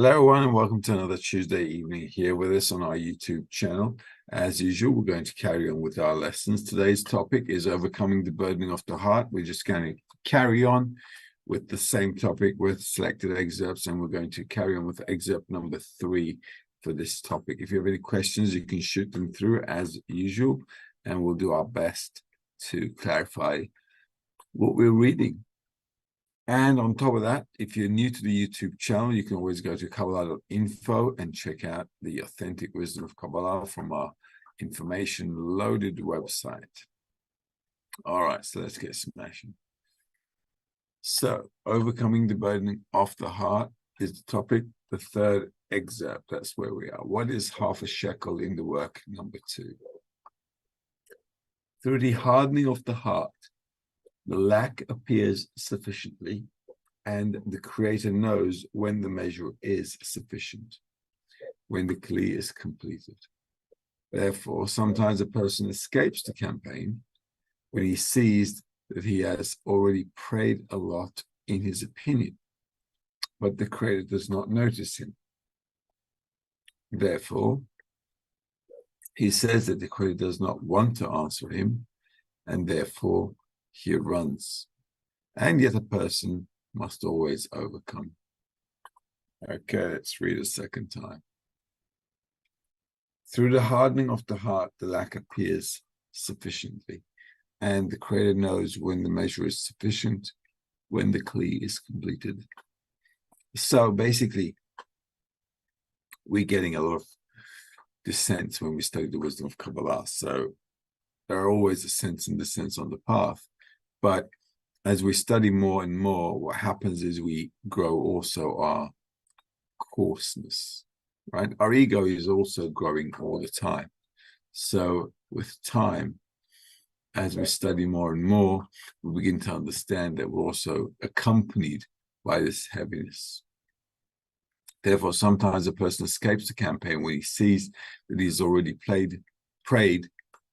Hello, everyone, and welcome to another Tuesday evening here with us on our YouTube channel. As usual, we're going to carry on with our lessons. Today's topic is overcoming the burdening of the heart. We're just going to carry on with the same topic with selected excerpts, and we're going to carry on with excerpt number 3 for this topic. If you have any questions, you can shoot them through as usual, and we'll do our best to clarify what we're reading. And on top of that, if you're new to the YouTube channel, you can always go to Kabbalah.info and check out the authentic wisdom of Kabbalah from our information-loaded website. All right, so let's get smashing. So, overcoming the burdening of the heart is the topic, the third excerpt. That's where we are. What is half a shekel in the work number 2? Through the hardening of the heart, the lack appears sufficiently, and the Creator knows when the measure is sufficient, when the Kli is completed. Therefore, sometimes a person escapes the campaign when he sees that he has already prayed a lot in his opinion, but the Creator does not notice him. Therefore, he says that the Creator does not want to answer him, and therefore he runs. And yet a person must always overcome. Okay, let's read a second time. Through the hardening of the heart, the lack appears sufficiently, and the Creator knows when the measure is sufficient, when the Kli is completed. So basically, we're getting a lot of descents when we study the wisdom of Kabbalah. So there are always ascents and descents on the path. But as we study more and more, what happens is we grow also our coarseness, right? Our ego is also growing all the time. So with time, as we study more and more, we begin to understand that we're also accompanied by this heaviness. Therefore, sometimes a person escapes the campaign when he sees that he's already prayed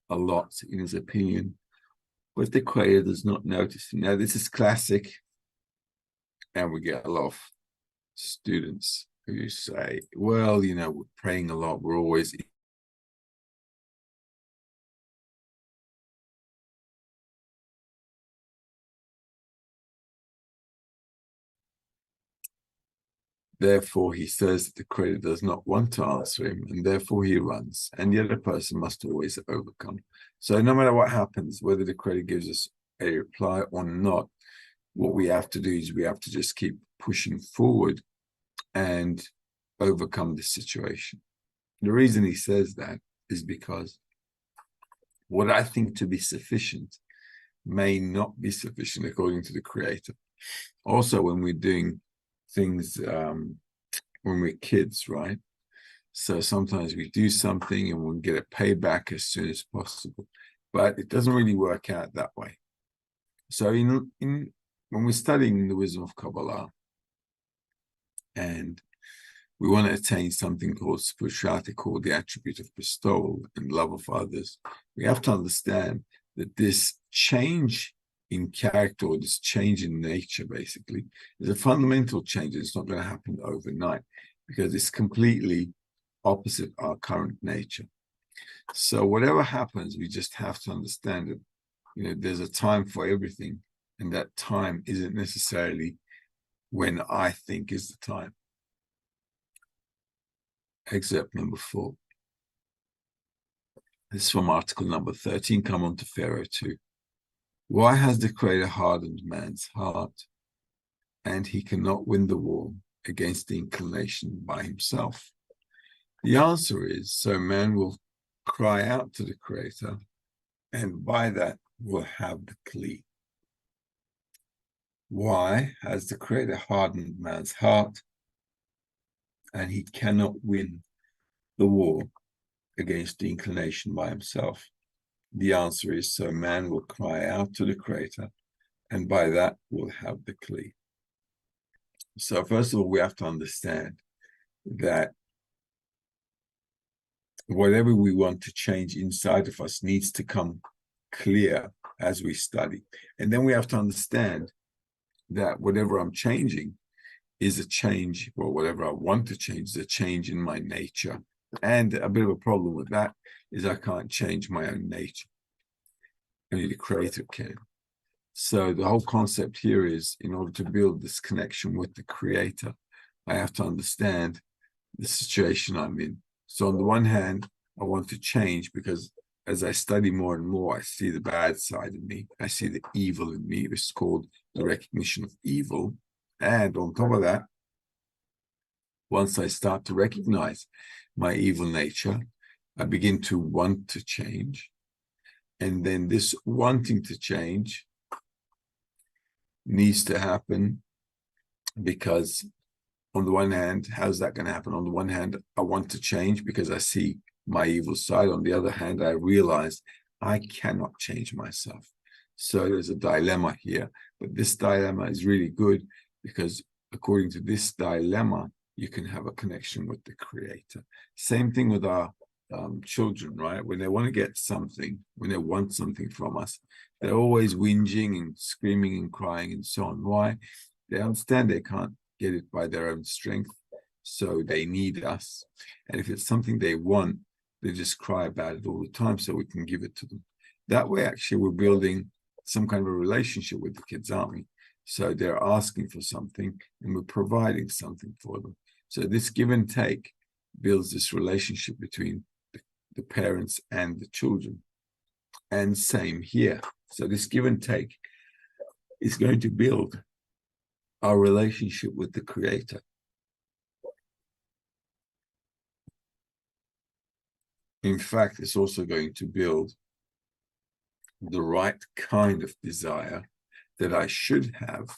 a lot in his opinion, but the Creator does not notice him. Now, this is classic, and we get a lot of students who say, well, we're praying a lot, we're always Therefore, he says that the Creator does not want to answer him, and therefore he runs. And yet a person must always overcome. So no matter what happens, whether the Creator gives us a reply or not, what we have to do is we have to just keep pushing forward and overcome the situation. The reason he says that is because what I think to be sufficient may not be sufficient according to the Creator. Also, when we're doing things when we're kids, right? So sometimes we do something and we'll get a payback as soon as possible, but it doesn't really work out that way. So when we're studying the wisdom of Kabbalah and we want to attain something called spirituality, called the attribute of bestowal and love of others, we have to understand that this change in character, or this change in nature, basically, is a fundamental change. It's not going to happen overnight because it's completely opposite our current nature. So whatever happens, we just have to understand that, there's a time for everything, and that time isn't necessarily when I think is the time. Excerpt number 4. This is from article number 13. Come on to Pharaoh 2. Why has the Creator hardened man's heart, and he cannot win the war against the inclination by himself? The answer is, so man will cry out to the Creator, and by that will have the Kli. Why has the Creator hardened man's heart, and he cannot win the war against the inclination by himself? The answer is, so man will cry out to the Creator, and by that will have the Kli. So first of all, we have to understand that whatever we want to change inside of us needs to come clear as we study. And then we have to understand that whatever I'm changing is a change, or whatever I want to change is a change in my nature. And a bit of a problem with that is I can't change my own nature. Only the creator can. So the whole concept here is, in order to build this connection with the creator, I have to understand the situation I'm in. So on the one hand, I want to change because as I study more and more, I see the bad side of me. I see the evil in me. It's called the recognition of evil. And on top of that, once I start to recognize my evil nature, I begin to want to change. And then this wanting to change needs to happen because, on the one hand, how's that going to happen? On the one hand, I want to change because I see my evil side. On the other hand, I realize I cannot change myself. So there's a dilemma here. But this dilemma is really good because according to this dilemma, you can have a connection with the creator. Same thing with our children, right? When they want to get something, when they want something from us, they're always whinging and screaming and crying and so on. Why? They understand they can't get it by their own strength, so they need us. And if it's something they want, they just cry about it all the time so we can give it to them. That way, actually, we're building some kind of a relationship with the kids, aren't we? So they're asking for something and we're providing something for them. So this give and take builds this relationship between the parents and the children. And same here. So this give and take is going to build our relationship with the creator. In fact, it's also going to build the right kind of desire that I should have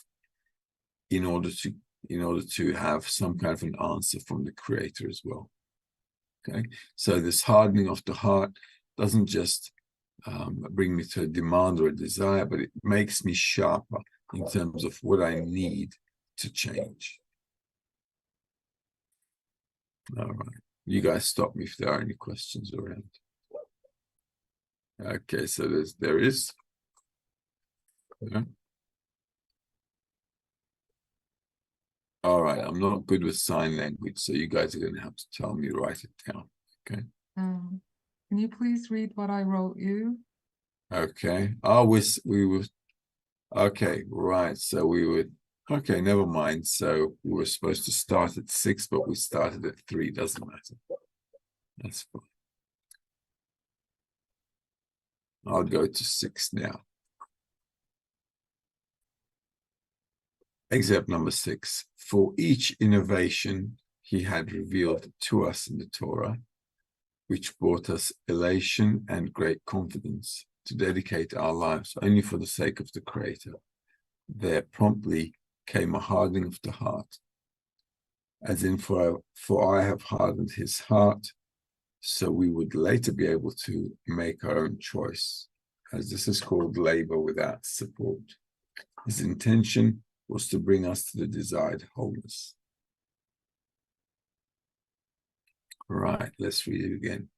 in order to have some kind of an answer from the creator as well. Okay, so this hardening of the heart doesn't just bring me to a demand or a desire, but it makes me sharper in terms of what I need to change. All right, you guys stop me if there are any questions around. Okay, so there is. Yeah. All right, I'm not good with sign language, so you guys are going to have to tell me, write it down. Okay. Can you please read what I wrote you? Okay. Oh, we were. Okay, right. So we would. Okay, never mind. So we were supposed to start at 6, but we started at 3. Doesn't matter. That's fine. I'll go to 6 now. Excerpt number 6. For each innovation he had revealed to us in the Torah, which brought us elation and great confidence to dedicate our lives only for the sake of the Creator, there promptly came a hardening of the heart, as in for I have hardened his heart, so we would later be able to make our own choice, as this is called labor without support. His intention was to bring us to the desired wholeness. Right, let's read it again.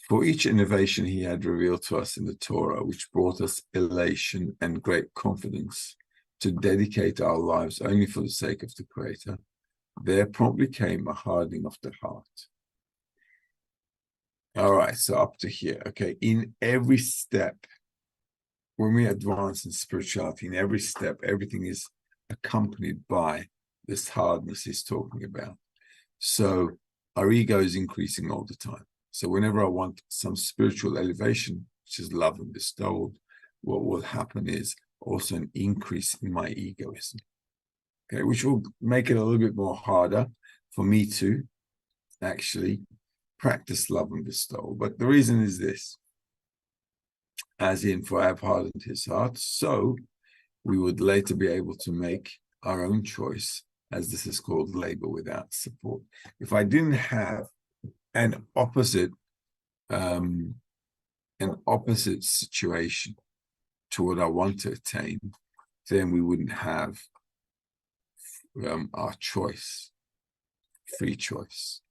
For each innovation he had revealed to us in the Torah, which brought us elation and great confidence to dedicate our lives only for the sake of the Creator, there promptly came a hardening of the heart. All right, so up to here. Okay, in every step, when we advance in spirituality, in every step, everything is accompanied by this hardness he's talking about. So our ego is increasing all the time. So whenever I want some spiritual elevation, which is love and bestowal, what will happen is also an increase in my egoism, okay, which will make it a little bit more harder for me to actually practice love and bestowal. But the reason is this, as in, for I have hardened his heart, so we would later be able to make our own choice, as this is called labor without support. If I didn't have an opposite situation to what I want to attain, then we wouldn't have our choice, free choice.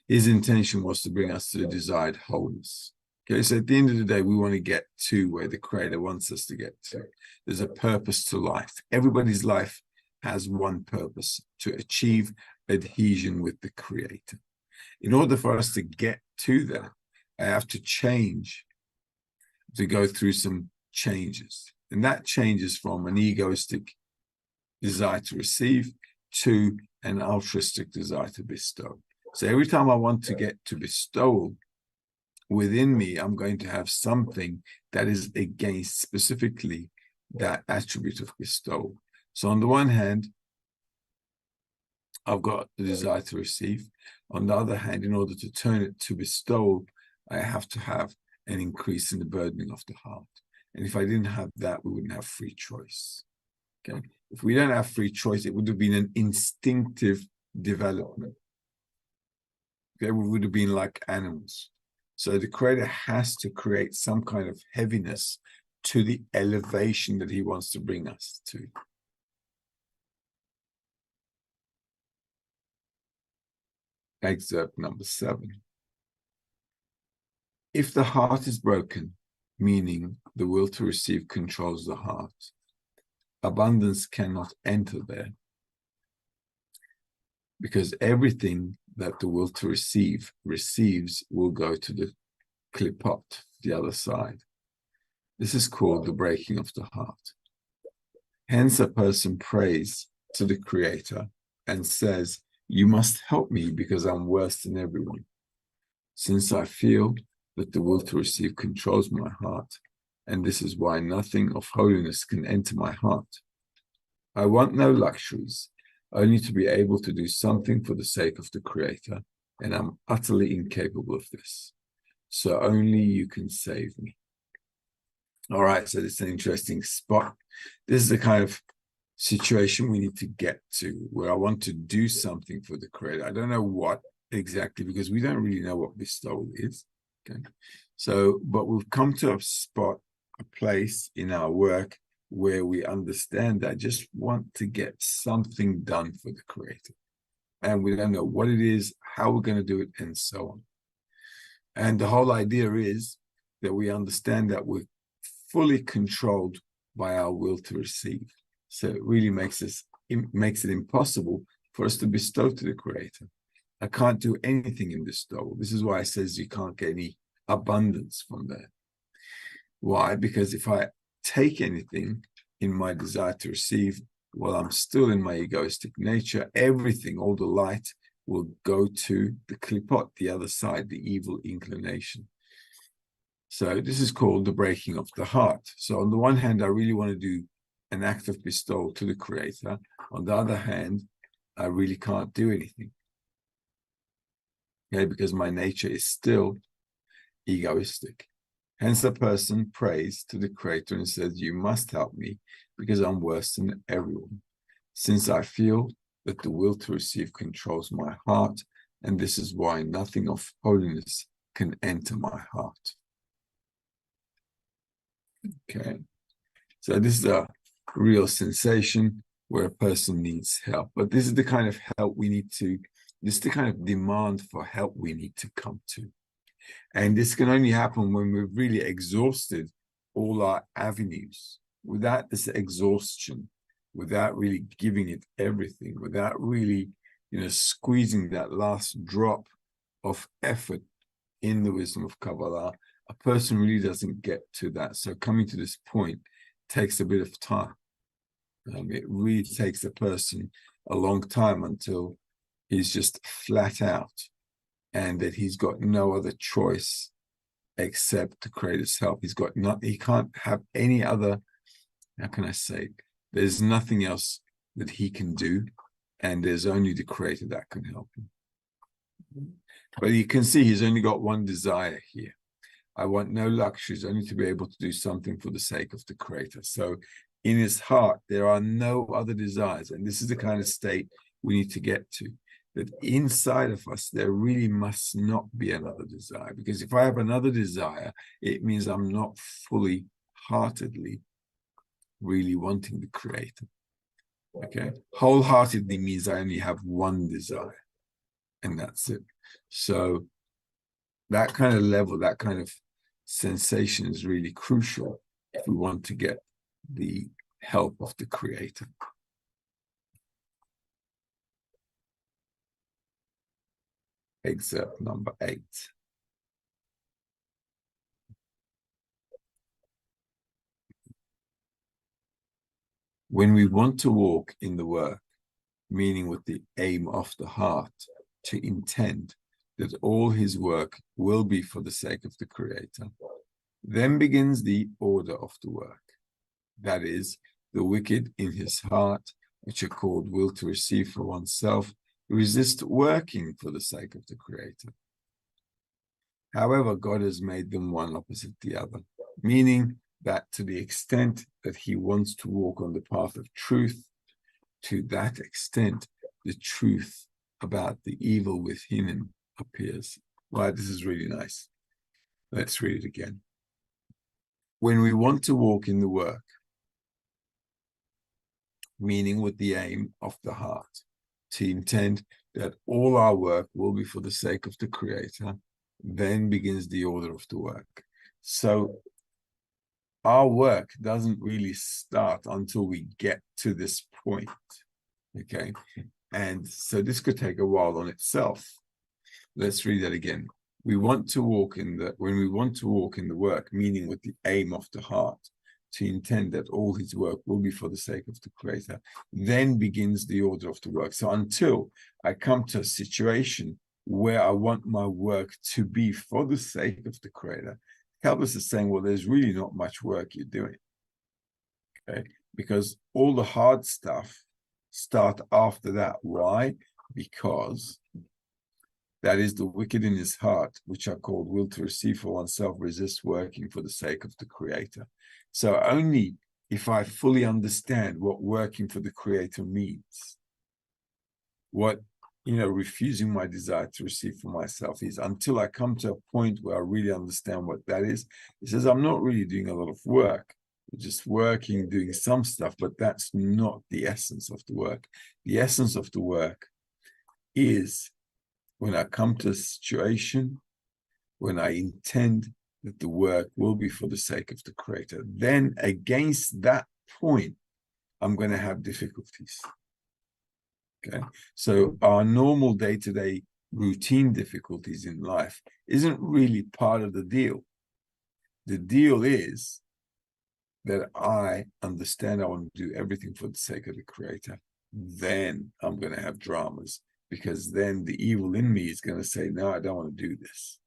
His intention was to bring us to the desired wholeness. Okay, so at the end of the day, we want to get to where the Creator wants us to get to. There's a purpose to life. Everybody's life has one purpose: to achieve adhesion with the Creator. In order for us to get to that, I have to change, to go through some changes. And that changes from an egoistic desire to receive to an altruistic desire to bestow. So every time I want to get to bestowal within me, I'm going to have something that is against specifically that attribute of bestowal. So on the one hand, I've got the desire to receive. On the other hand, in order to turn it to bestowal, I have to have an increase in the burdening of the heart. And if I didn't have that, we wouldn't have free choice. Okay. If we don't have free choice, it would have been an instinctive development. Okay, we would have been like animals. So the Creator has to create some kind of heaviness to the elevation that He wants to bring us to. Excerpt number 7. If the heart is broken, meaning the will to receive controls the heart, abundance cannot enter there, because everything that the will to receive receives will go to the klipot, the other side. This is called the breaking of the heart. Hence, a person prays to the Creator and says, "You must help me because I'm worse than everyone. Since I feel that the will to receive controls my heart, and this is why nothing of holiness can enter my heart. I want no luxuries, only to be able to do something for the sake of the Creator, and I'm utterly incapable of this. So only you can save me." All right, so this is an interesting spot. This is the kind of situation we need to get to, where I want to do something for the Creator. I don't know what exactly, because we don't really know what bestowal is. Okay, so, but we've come to a spot, a place in our work where we understand that I just want to get something done for the Creator. And we don't know what it is, how we're going to do it, and so on. And the whole idea is that we understand that we're fully controlled by our will to receive. So it really makes it impossible for us to bestow to the Creator. I can't do anything in bestowal. This is why it says you can't get any abundance from there. Why? Because if I take anything in my desire to receive, while I'm still in my egoistic nature, everything, all the light, will go to the klipot, the other side, the evil inclination. So this is called the breaking of the heart. So on the one hand, I really want to do an act of bestowal to the Creator. On the other hand, I really can't do anything. Okay, because my nature is still egoistic. Hence, a person prays to the Creator and says, "You must help me because I'm worse than everyone. Since I feel that the will to receive controls my heart, and this is why nothing of holiness can enter my heart." Okay, so this is a real sensation where a person needs help. But this is the kind of help we need to, this is the kind of demand for help we need to come to. And this can only happen when we've really exhausted all our avenues. Without this exhaustion, without really giving it everything, without really, squeezing that last drop of effort in the wisdom of Kabbalah, a person really doesn't get to that. So coming to this point takes a bit of time. It really takes a person a long time until he's just flat out, and that he's got no other choice except to create his help. He can't have any other, how can I say, there's nothing else that he can do, and there's only the Creator that can help him. But you can see he's only got one desire here. I want no luxuries, only to be able to do something for the sake of the Creator. So in his heart, there are no other desires. And this is the kind of state we need to get to, that inside of us, there really must not be another desire. Because if I have another desire, it means I'm not fully, heartedly, really wanting the Creator. Okay? Wholeheartedly means I only have one desire, and that's it. So that kind of level, that kind of sensation is really crucial if we want to get the help of the Creator. excerpt number 8. When we want to walk in the work, meaning with the aim of the heart, to intend that all his work will be for the sake of the Creator, then begins the order of the work. That is, the wicked in his heart, which are called will to receive for oneself, resist working for the sake of the Creator. However, God has made them one opposite the other, meaning that to the extent that he wants to walk on the path of truth, to that extent, the truth about the evil within him appears. Right, this is really nice. Let's read it again. When we want to walk in the work, meaning with the aim of the heart, to intend that all our work will be for the sake of the Creator, then begins the order of the work. So our work doesn't really start until we get to this point, okay? And so this could take a while on itself. Let's read that again. When we want to walk in the work, meaning with the aim of the heart, to intend that all his work will be for the sake of the Creator, then begins the order of the work. So until I come to a situation where I want my work to be for the sake of the Creator, Calvus is saying, well, there's really not much work you're doing, okay? Because all the hard stuff start after that. Why? Because that is the wicked in his heart, which are called will to receive for oneself, resist working for the sake of the Creator. So only if I fully understand what working for the Creator means, what refusing my desire to receive for myself is, until I come to a point where I really understand what that is. He says, I'm not really doing a lot of work, I'm just working, doing some stuff, but that's not the essence of the work. The essence of the work is when I come to a situation, when I intend that the work will be for the sake of the Creator, then against that point, I'm going to have difficulties. Okay, so our normal day-to-day routine difficulties in life isn't really part of the deal. The deal is that I understand I want to do everything for the sake of the Creator. Then I'm going to have dramas, because then the evil in me is going to say, no, I don't want to do this.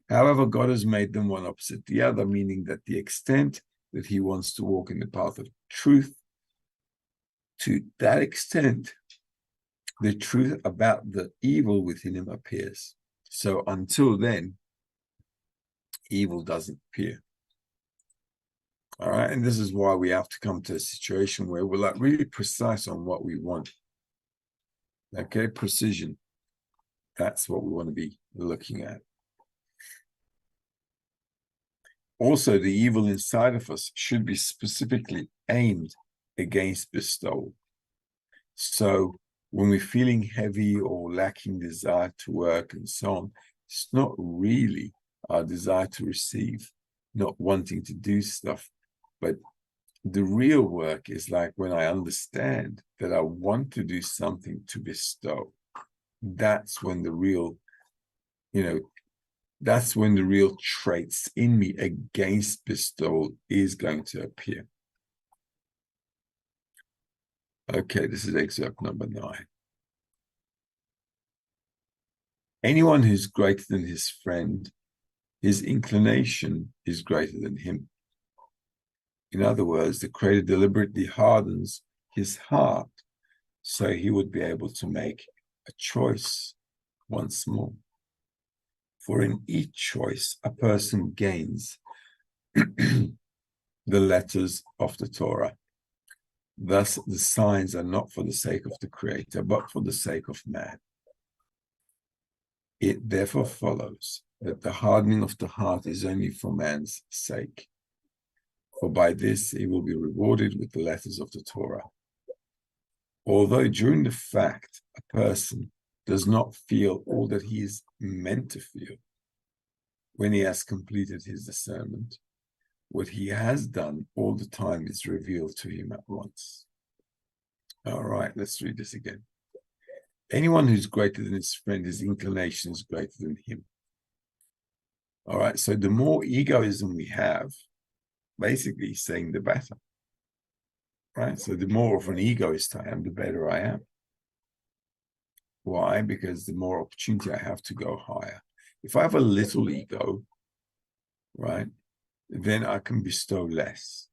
However, God has made them one opposite the other, meaning that the extent that he wants to walk in the path of truth, to that extent, the truth about the evil within him appears. So until then, evil doesn't appear. All right, and this is why we have to come to a situation where we're like really precise on what we want. Okay, precision. That's what we want to be looking at. Also, the evil inside of us should be specifically aimed against bestowal. So when we're feeling heavy or lacking desire to work and so on, it's not really our desire to receive, not wanting to do stuff, but the real work is like when I understand that I want to do something to bestow. That's when the real, that's when the real traits in me against bestowal is going to appear. Okay, this is excerpt number 9. Anyone who's greater than his friend, his inclination is greater than him. In other words, the Creator deliberately hardens his heart so he would be able to make a choice once more. For in each choice, a person gains the letters of the Torah. Thus, the signs are not for the sake of the Creator, but for the sake of man. It therefore follows that the hardening of the heart is only for man's sake. For by this he will be rewarded with the letters of the Torah. Although during the fact a person does not feel all that he is meant to feel, when he has completed his discernment, what he has done all the time is revealed to him at once. All right, let's read this again. Anyone who's greater than his friend, his inclination is greater than him. All right, so the more egoism we have, basically saying the better. Right? So the more of an egoist I am, the better I am. Why? Because the more opportunity I have to go higher. If I have a little ego, right, then I can bestow less.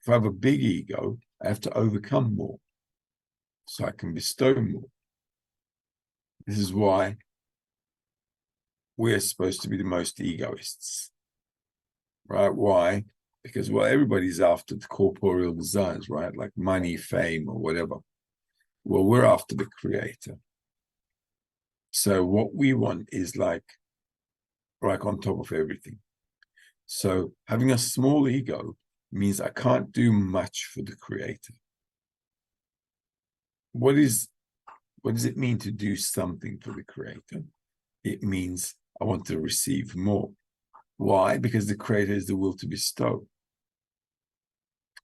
If I have a big ego, I have to overcome more, so I can bestow more. This is why we're supposed to be the most egoists, right? Why? Because, well, everybody's after the corporeal desires, right? Like money, fame, or whatever. Well, we're after the creator. So what we want is like on top of everything. So having a small ego means I can't do much for the creator. What does it mean to do something for the creator? It means I want to receive more. Why? Because the creator is the will to bestow.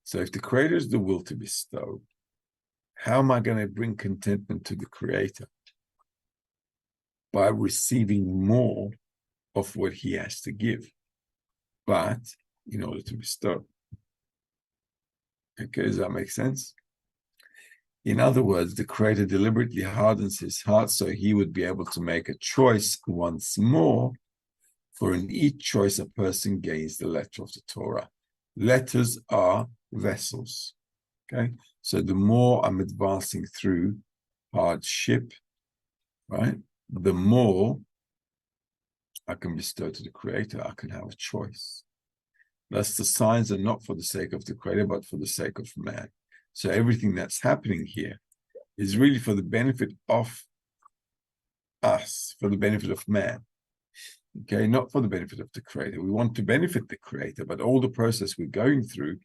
So if the creator is the will to bestow, how am I going to bring contentment to the creator? By receiving more of what he has to give, but in order to bestow. Okay, does that make sense? In other words, the creator deliberately hardens his heart so he would be able to make a choice once more, for in each choice a person gains the letter of the Torah. Letters are vessels. Okay, so the more I'm advancing through hardship, right, the more I can bestow to the creator. I can have a choice. Thus, the signs are not for the sake of the creator, but for the sake of man. So everything that's happening here is really for the benefit of us, for the benefit of man. Okay, not for the benefit of the creator. We want to benefit the creator, but all the process we're going through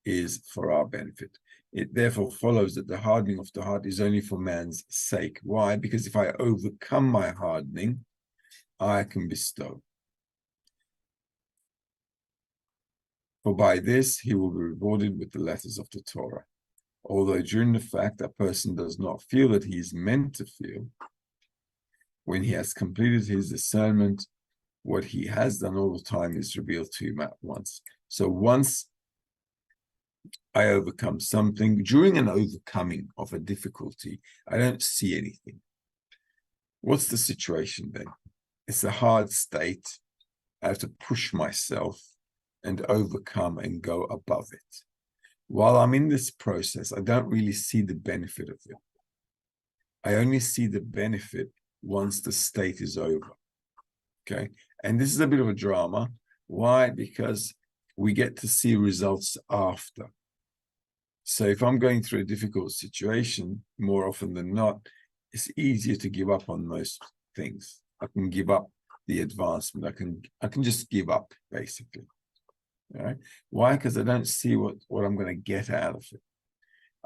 is for our benefit. It therefore follows that the hardening of the heart is only for man's sake. Why? Because if I overcome my hardening, I can bestow. For by this he will be rewarded with the letters of the Torah. Although during the fact a person does not feel that he is meant to feel, when he has completed his discernment, what he has done all the time is revealed to him at once. So once I overcome something, during an overcoming of a difficulty, I don't see anything. What's the situation then? It's a hard state. I have to push myself and overcome and go above it. While I'm in this process, I don't really see the benefit of it. I only see the benefit once the state is over. Okay. And this is a bit of a drama. Why? Because we get to see results after. So if I'm going through a difficult situation, more often than not, it's easier to give up on most things. I can give up the advancement. I can just give up, basically. All right. Why? Because I don't see what I'm going to get out of it.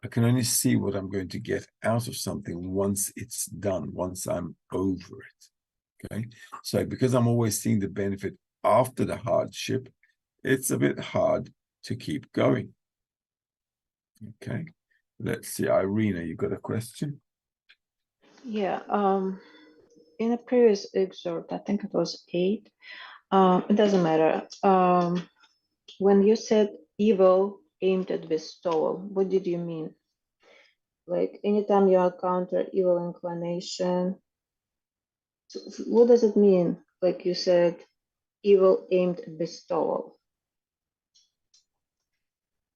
I can only see what I'm going to get out of something once it's done, once I'm over it. Okay. So because I'm always seeing the benefit after the hardship, it's a bit hard to keep going. Okay. Let's see, Irina, you got a question? Yeah. In a previous excerpt, I think it was 8. It doesn't matter. When you said evil aimed at bestowal, what did you mean? Like anytime you encounter evil inclination, what does it mean? Like you said, evil aimed at bestowal.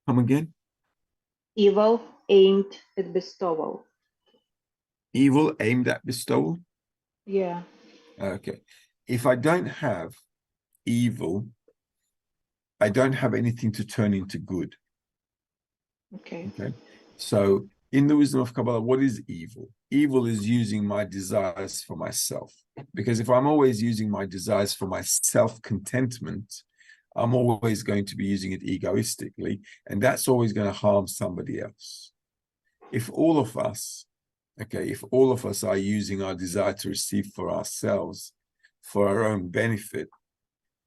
Come again? Evil aimed at bestowal. Evil aimed at bestowal? Yeah. Okay. If I don't have evil, I don't have anything to turn into good. Okay. Okay. So in the wisdom of Kabbalah, what is evil? Evil is using my desires for myself. Because if I'm always using my desires for my self-contentment, I'm always going to be using it egoistically, and that's always going to harm somebody else. If all of us are using our desire to receive for ourselves, for our own benefit,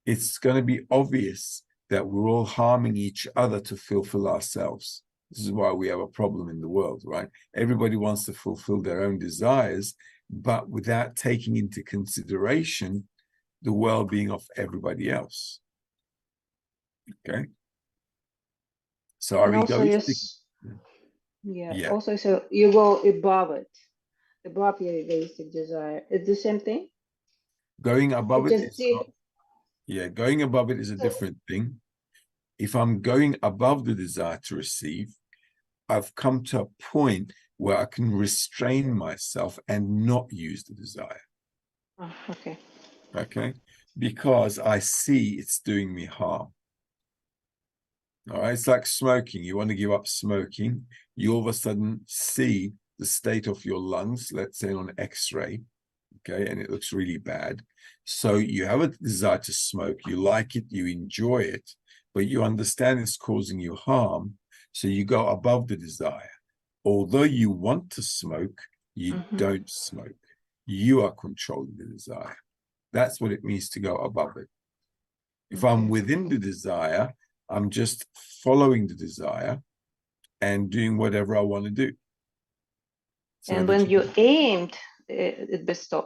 it's going to be obvious that we're all harming each other to fulfill ourselves. This is why we have a problem in the world, right? Everybody wants to fulfill their own desires, but without taking into consideration the well-being of everybody else. Okay. So our And also, egoistic, yeah. Also, so you go above it, above your egoistic desire. It's the same thing. going above it Just is not, going above it is a different thing. If I'm going above the desire to receive, I've come to a point where I can restrain myself and not use the desire. Oh, okay. Okay, because I see it's doing me harm. All right, it's like smoking. You want to give up smoking, you all of a sudden see the state of your lungs, let's say on X-ray, okay, and it looks really bad. So you have a desire to smoke, you like it, you enjoy it, but you understand it's causing you harm, so you go above the desire. Although you want to smoke, you don't smoke. You are controlling the desire. That's what it means to go above it. If I'm within the desire, I'm just following the desire and doing whatever I want to do. So and when you aimed at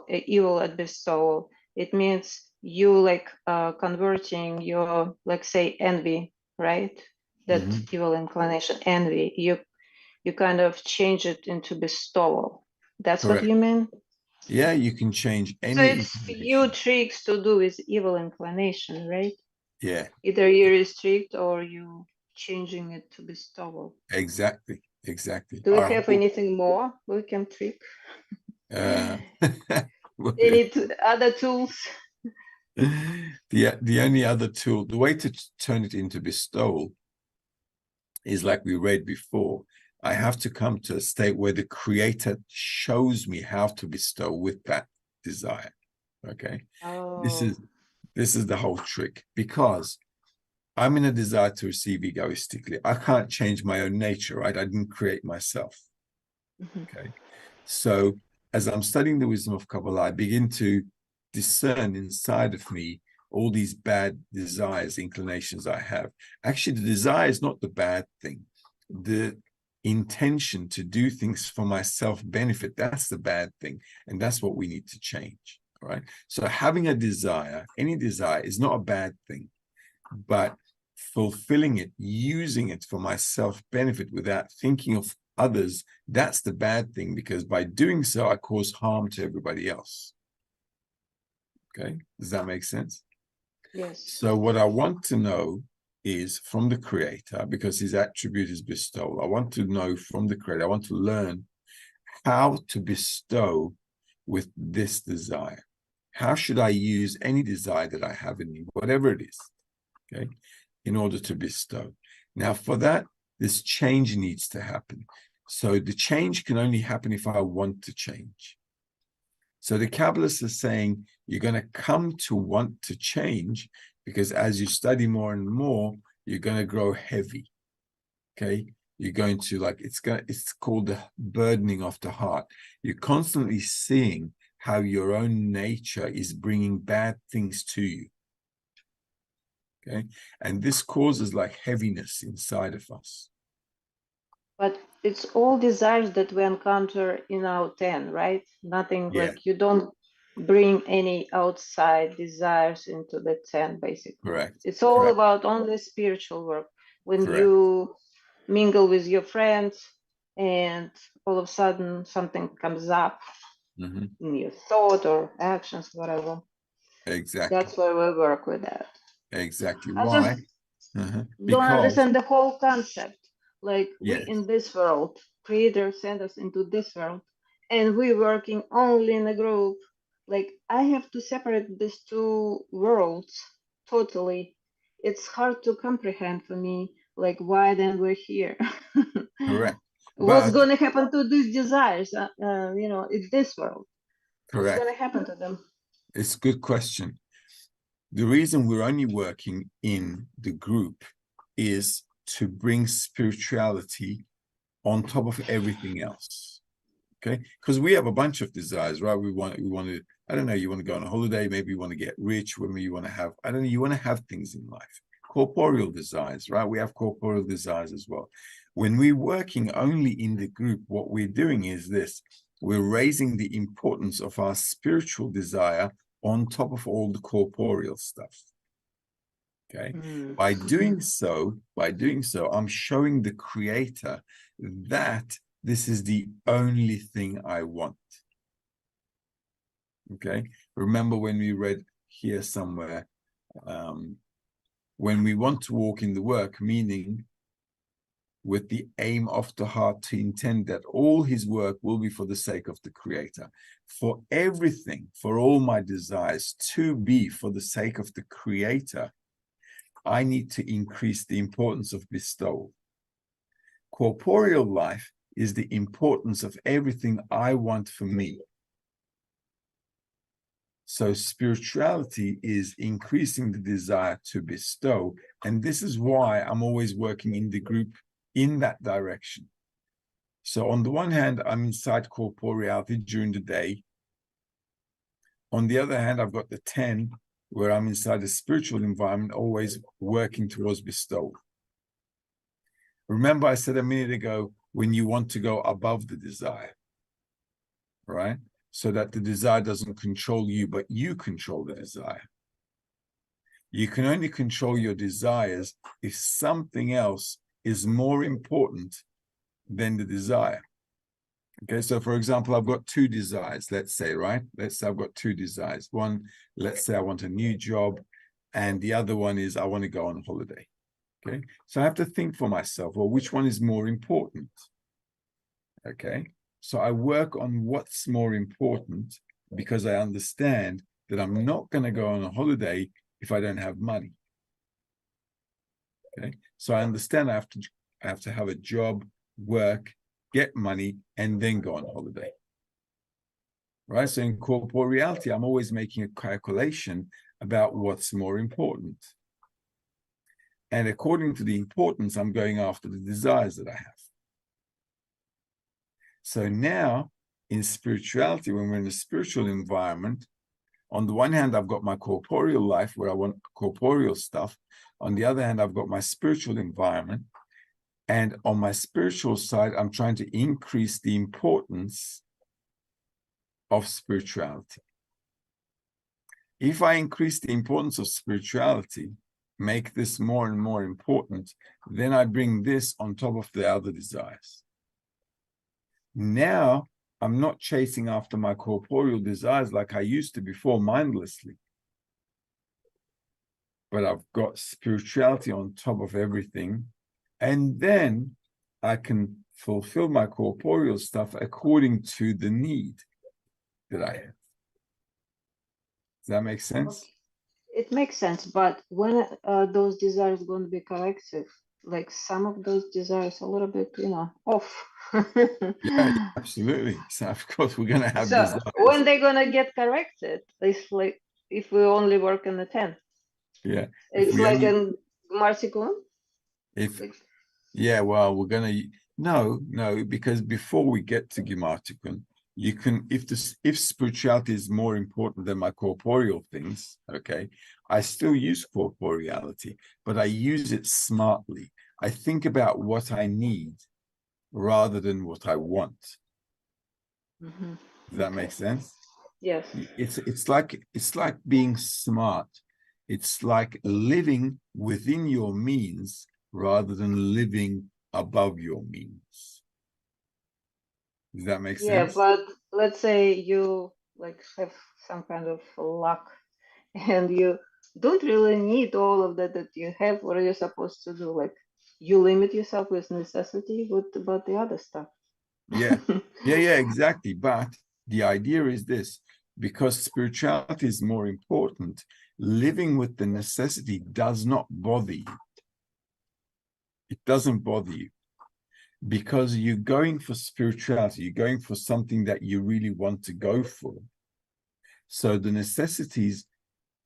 evil at bestowal, it means you like converting your, like say, envy, right? That evil inclination, envy. You kind of change it into bestowal. That's correct. what you mean? Yeah, you can change any. So it's few tricks to do with evil inclination, right? Yeah. Either you restrict or you changing it to bestowal. Exactly. Exactly. Do we have anything more we can trick? Any other tools? The only other tool, the way to turn it into bestowal is like we read before. I have to come to a state where the creator shows me how to bestow with that desire. Okay. Oh. This is the whole trick, because I'm in a desire to receive egoistically. I can't change my own nature, right? I didn't create myself. Okay. So as I'm studying the wisdom of Kabbalah, I begin to discern inside of me all these bad desires, inclinations I have. Actually, the desire is not the bad thing. The intention to do things for my self-benefit, that's the bad thing. And that's what we need to change. All right. So having a desire, any desire, is not a bad thing, but fulfilling it, using it for my self-benefit without thinking of others, that's the bad thing, because by doing so, I cause harm to everybody else. Okay, does that make sense? Yes. So what I want to know is from the creator, because his attribute is bestowal. I want to know from the creator, I want to learn how to bestow with this desire. How should I use any desire that I have in me, whatever it is, okay, in order to bestow? Now, for that, this change needs to happen. So the change can only happen if I want to change. So the Kabbalists are saying you're going to come to want to change, because as you study more and more, you're going to grow heavy. Okay, you're going to, like, it's called the burdening of the heart. You're constantly seeing how your own nature is bringing bad things to you. Okay, and this causes like heaviness inside of us. But it's all desires that we encounter in our 10, right? Nothing like, you don't bring any outside desires into the 10, basically. Correct. It's all about only spiritual work. When you mingle with your friends and all of a sudden something comes up in your thought or actions, whatever. Exactly. That's why we work with that. Exactly. I Why? don't understand the whole concept. Like, we in this world, creator sent us into this world, and we working only in a group. Like, I have to separate these two worlds totally. It's hard to comprehend for me, like, why then we're here. Correct. What's going to happen to these desires, in this world? Correct. What's going to happen to them? It's a good question. The reason we're only working in the group is to bring spirituality on top of everything else. Okay, because we have a bunch of desires, right? We want to, I don't know, you want to go on a holiday, maybe you want to get rich, maybe you want to have, I don't know, you want to have things in life. Corporeal desires, right? We have corporeal desires as well. When we're working only in the group, what we're doing is this. We're raising the importance of our spiritual desire on top of all the corporeal stuff. Okay. By doing so, I'm showing the creator that this is the only thing I want. Okay. Remember when we read here somewhere, when we want to walk in the work, meaning with the aim of the heart to intend that all his work will be for the sake of the creator, for everything, for all my desires to be for the sake of the creator, I need to increase the importance of bestowal. Corporeal life is the importance of everything I want for me. So spirituality is increasing the desire to bestow. And this is why I'm always working in the group in that direction. So on the one hand, I'm inside corporeality during the day. On the other hand, I've got the 10, where I'm inside a spiritual environment, always working towards bestowal. Remember, I said a minute ago, when you want to go above the desire, right? So that the desire doesn't control you, but you control the desire. You can only control your desires if something else is more important than the desire. Okay, so for example, I've got two desires, let's say, right? Let's say I've got two desires. One, let's say I want a new job, and the other one is I want to go on holiday. Okay, so I have to think for myself, well, which one is more important? Okay, so I work on what's more important because I understand that I'm not going to go on a holiday if I don't have money. Okay, so I understand I have to have a job, work, get money, and then go on holiday. Right? So in corporeality, I'm always making a calculation about what's more important. And according to the importance, I'm going after the desires that I have. So now in spirituality, when we're in a spiritual environment, on the one hand, I've got my corporeal life where I want corporeal stuff. On the other hand, I've got my spiritual environment. And on my spiritual side, I'm trying to increase the importance of spirituality. If I increase the importance of spirituality, make this more and more important, then I bring this on top of the other desires. Now, I'm not chasing after my corporeal desires like I used to before mindlessly. But I've got spirituality on top of everything. And then I can fulfill my corporeal stuff according to the need that I have. Does that make sense? It makes sense, but when those desires going to be corrective, like some of those desires a little bit, off. Yeah, absolutely. So of course we're going to have So desires. when they're going to get corrected, it's like if we only work in the 10. Yeah. It's like in Marsikun. Yeah, well, we're going to, no, because before we get to Gimartikun, you can, if spirituality is more important than my corporeal things, okay, I still use corporeality, but I use it smartly. I think about what I need rather than what I want. Mm-hmm. Does that make sense? Yes. It's like being smart. It's like living within your means rather than living above your means. Does that make sense? Yeah, but let's say you like have some kind of luck and you don't really need all of that you have. What are you supposed to do? Like you limit yourself with necessity. What about the other stuff? Yeah, exactly. But the idea is this, because spirituality is more important, living with the necessity does not bother you. It doesn't bother you because you're going for spirituality, you're going for something that you really want to go for. So the necessities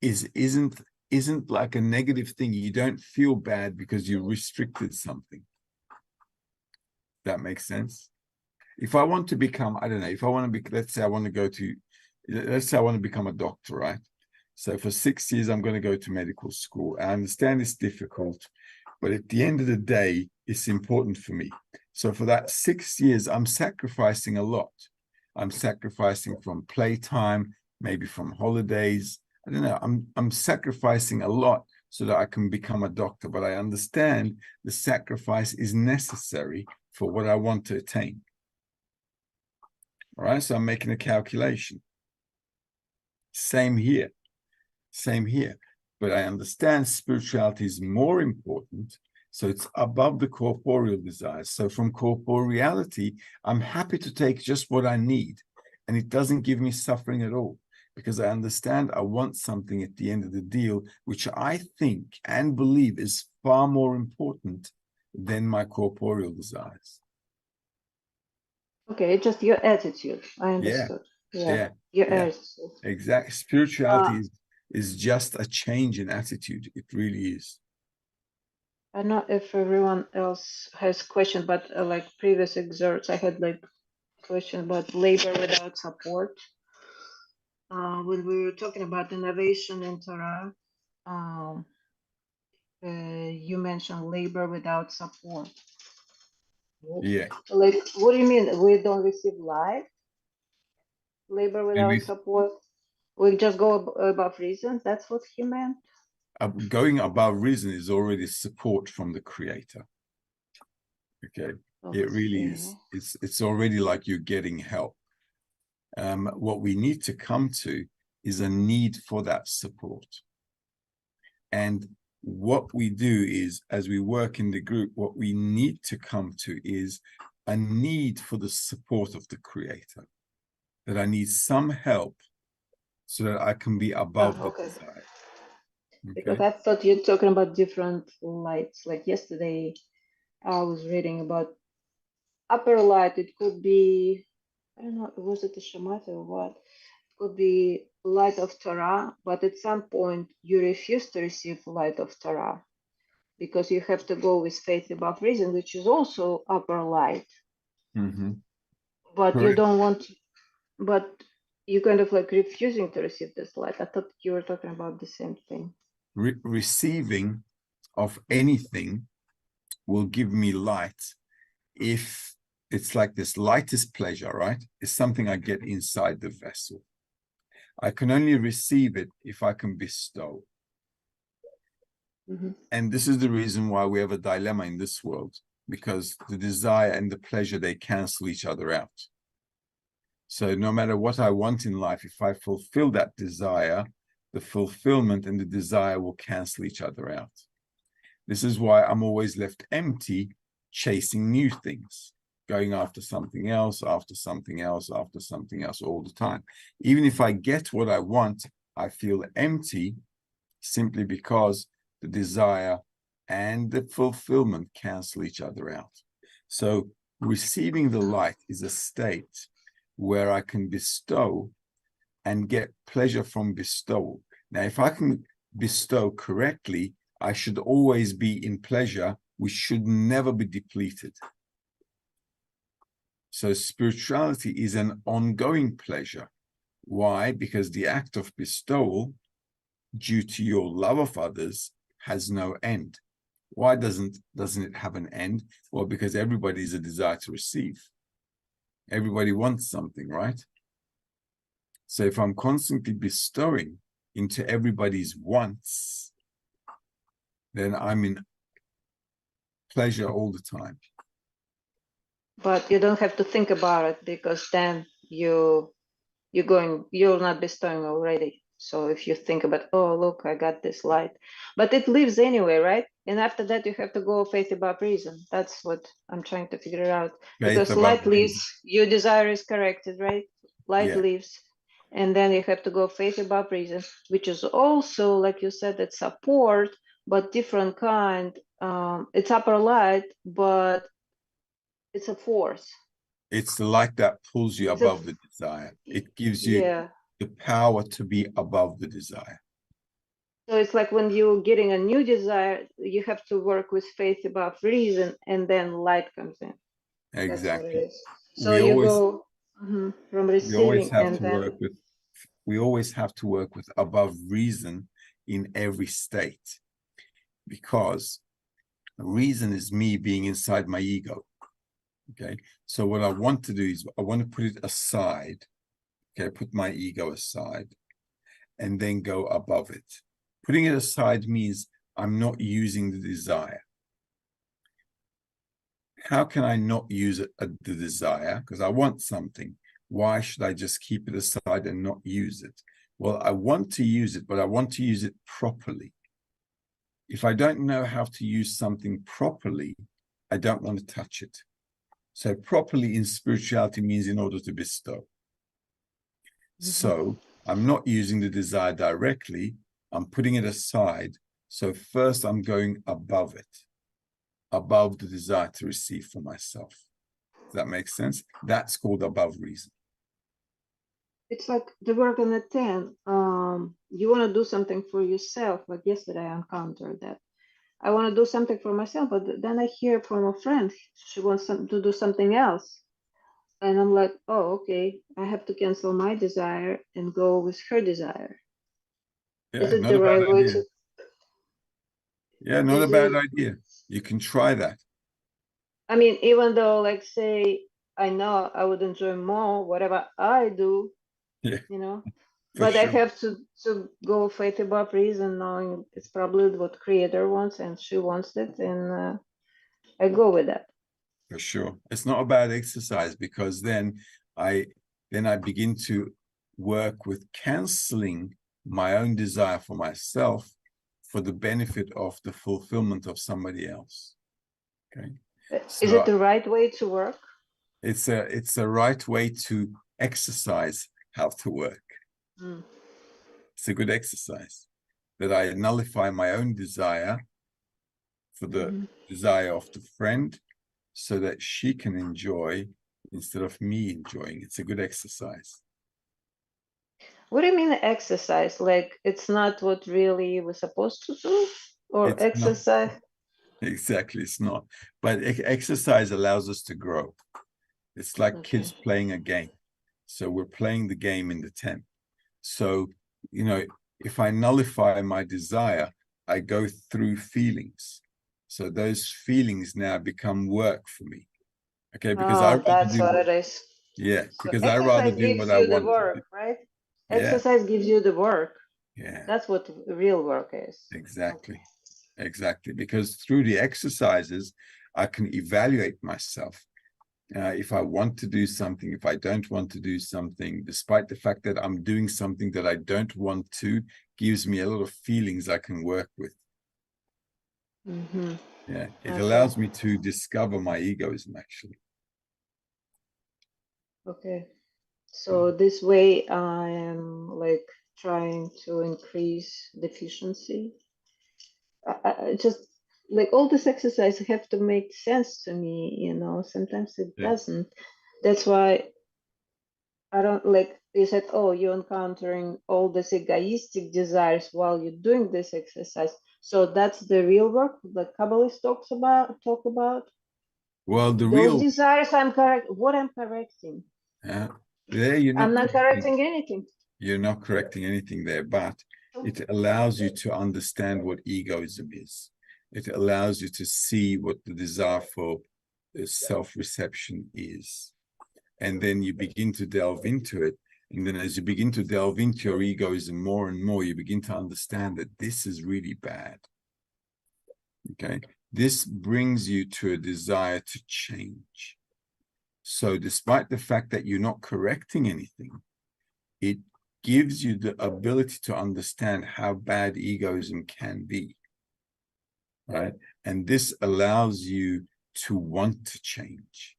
isn't like a negative thing. You don't feel bad because you restricted something. That makes sense? If I want to become, I don't know, if I want to be, let's say I want to become a doctor, right? So for 6 years, I'm going to go to medical school. I understand it's difficult. But at the end of the day, it's important for me. So for that 6 years, I'm sacrificing a lot. I'm sacrificing from playtime, maybe from holidays. I don't know. I'm sacrificing a lot so that I can become a doctor. But I understand the sacrifice is necessary for what I want to attain. All right. So I'm making a calculation. Same here. Same here. But I understand spirituality is more important. So it's above the corporeal desires. So from corporeality, I'm happy to take just what I need. And it doesn't give me suffering at all, because I understand I want something at the end of the deal, which I think and believe is far more important than my corporeal desires. Okay, just your attitude. I understood. Yeah. Your Yeah. attitude. Exactly. Spirituality is just a change in attitude. It really is. I don't know if everyone else has question, but like previous excerpts, I had like question about labor without support. When we were talking about innovation in Torah, you mentioned labor without support. Yeah. Like, what do you mean? We don't receive life? Labor without Maybe support? We just go above reason? That's what he meant? going above reason is already support from the creator. Okay. It really is. It's already like you're getting help. What we need to come to is a need for that support. And what we do is, as we work in the group, what we need to come to is a need for the support of the creator, that I need some help so that I can be above the desire. Because Okay. I thought you're talking about different lights. Like yesterday, I was reading about upper light. It could be, I don't know, was it a Shemitah or what? It could be light of Torah, but at some point you refuse to receive light of Torah because you have to go with faith above reason, which is also upper light. Mm-hmm. But Correct. you don't want, but you kind of like refusing to receive this light. I thought you were talking about the same thing. Receiving of anything will give me light if it's like this. Light is pleasure, right? It's something I get inside the vessel. I can only receive it if I can bestow. Mm-hmm. And this is the reason why we have a dilemma in this world, because the desire and the pleasure, they cancel each other out. So no matter what I want in life, if I fulfill that desire, the fulfillment and the desire will cancel each other out. This is why I'm always left empty, chasing new things, going after something else, after something else, after something else all the time. Even if I get what I want, I feel empty simply because the desire and the fulfillment cancel each other out. So receiving the light is a state where I can bestow and get pleasure from bestowal. Now, if I can bestow correctly, I should always be in pleasure. We should never be depleted. So spirituality is an ongoing pleasure. Why? Because the act of bestowal, due to your love of others, has no end. Why doesn't it have an end? Well, because everybody is a desire to receive. Everybody wants something, right? So if I'm constantly bestowing into everybody's wants, then I'm in pleasure all the time. But you don't have to think about it, because then you're not bestowing already. So if you think about, oh look, I got this light, but it leaves anyway, right? And after that you have to go faith above reason. That's what I'm trying to figure out. Because light leaves, your desire is corrected, right? Light leaves, and then you have to go faith above reason, which is also, like you said, it's support, but different kind. It's upper light, but it's a force. It's the light that pulls you above the desire. It gives you the power to be above the desire. So it's like when you're getting a new desire, you have to work with faith above reason, and then light comes in. Exactly. That's what it is. So you go from receiving, and then we always have to work with above reason in every state, because Reason is me being inside my ego. Okay, so what I want to do is I want to put it aside. Okay, put my ego aside and then go above it. Putting it aside means I'm not using the desire. How can I not use the desire? Because I want something. Why should I just keep it aside and not use it? Well, I want to use it, but I want to use it properly. If I don't know how to use something properly, I don't want to touch it. So properly in spirituality means in order to bestow. So I'm not using the desire directly. I'm putting it aside. So first I'm going above it, above the desire to receive for myself. Does that make sense? That's called above reason. It's like the work on the 10. You want to do something for yourself. Like yesterday I encountered that. I want to do something for myself, but then I hear from a friend, she wants to do something else. And I'm like, oh, okay, I have to cancel my desire and go with her desire. Yeah, Is it not the a bad right way idea. to? Yeah, not a Is bad it? idea. You can try that. I mean, even though, like, say, I know I would enjoy more whatever I do, Yeah, you know, for but I sure. have to go faith above reason, knowing it's probably what Creator wants and she wants it, and I go with that. For sure. It's not a bad exercise because then I begin to work with canceling my own desire for myself for the benefit of the fulfillment of somebody else. Okay. Is it So the right way to work? it's a right way to exercise how to work. Mm. It's a good exercise that I nullify my own desire for the desire of the friend so that she can enjoy instead of me enjoying. It's a good exercise. What do you mean exercise? Like it's not what really we're supposed to do? Or It's not exercise? exactly, it's not. But exercise allows us to grow. It's like kids playing a game. So we're playing the game in the 10. So, you know, if I nullify my desire, I go through feelings. So those feelings now become work for me. Okay, because I Oh, rather that's do what what, it is. yeah, So because I rather exercise do gives what I you the want to do. work, right? Yeah, Exercise gives you the work. yeah, That's what real work is. exactly. Exactly. Because through the exercises, I can evaluate myself. If I want to do something, if I don't want to do something, despite the fact that I'm doing something that I don't want to, gives me a lot of feelings I can work with. Yeah, it allows me to discover my egoism, actually. Okay. So this way I am like trying to increase the efficiency. I just like all this exercise have to make sense to me, you know. Sometimes it doesn't. That's why I don't like you said, oh, you're encountering all these egoistic desires while you're doing this exercise. So that's the real work that Kabbalist talk about. Well, the Those real, desires I'm correct what I'm correcting. there you're I'm not not correcting anything. you're not correcting anything there, but it allows you to understand what egoism is. It allows you to see what the desire for self-reception is. And then you begin to delve into it. And then as you begin to delve into your egoism more and more, you begin to understand that this is really bad. Okay. This brings you to a desire to change. So despite the fact that you're not correcting anything, it gives you the ability to understand how bad egoism can be, right? And this allows you to want to change.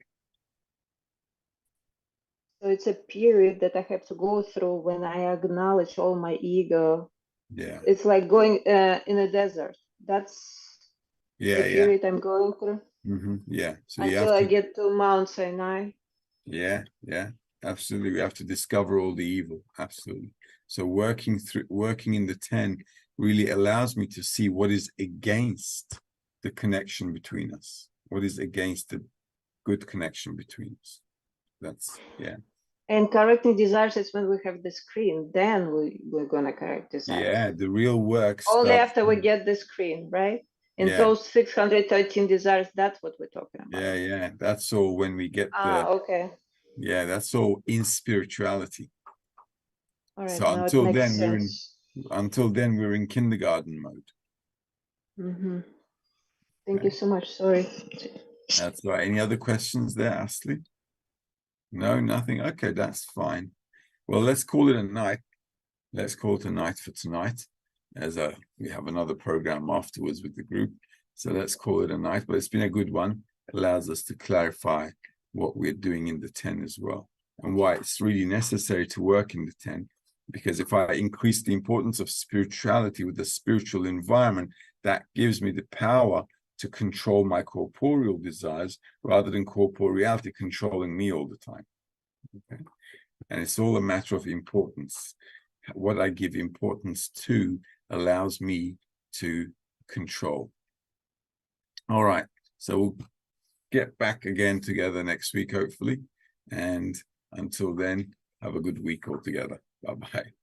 So it's a period that I have to go through when I acknowledge all my ego. Yeah. It's like going in a desert. That's the Yeah, yeah. period I'm going through Yeah. So you until have I to, get to Mount Sinai. yeah, yeah, absolutely. We have to discover all the evil. Absolutely. So working in the 10 really allows me to see what is against the connection between us, what is against the good connection between us. That's, yeah. And correcting desires is when we have the screen. Then we're gonna correct desires. Yeah, the real work Only starts. after we get the screen, right? And Yeah. those 613 desires, that's what we're talking about. Yeah. That's all when we get Okay. yeah, that's all in spirituality. All right. So Now it makes sense. until then we're in kindergarten mode. Thank you so much. Sorry. That's right. Any other questions there, Ashley? No, nothing. Okay, that's fine. Well, let's call it a night. Let's call it a night for tonight. We have another program afterwards with the group. So let's call it a night. But it's been a good one. It allows us to clarify what we're doing in the 10 as well, and why it's really necessary to work in the 10. Because if I increase the importance of spirituality with the spiritual environment, that gives me the power to control my corporeal desires rather than corporeality controlling me all the time. Okay? And it's all a matter of importance. What I give importance to allows me to control. All right, so we'll get back again together next week, hopefully. And until then, have a good week altogether. Bye-bye.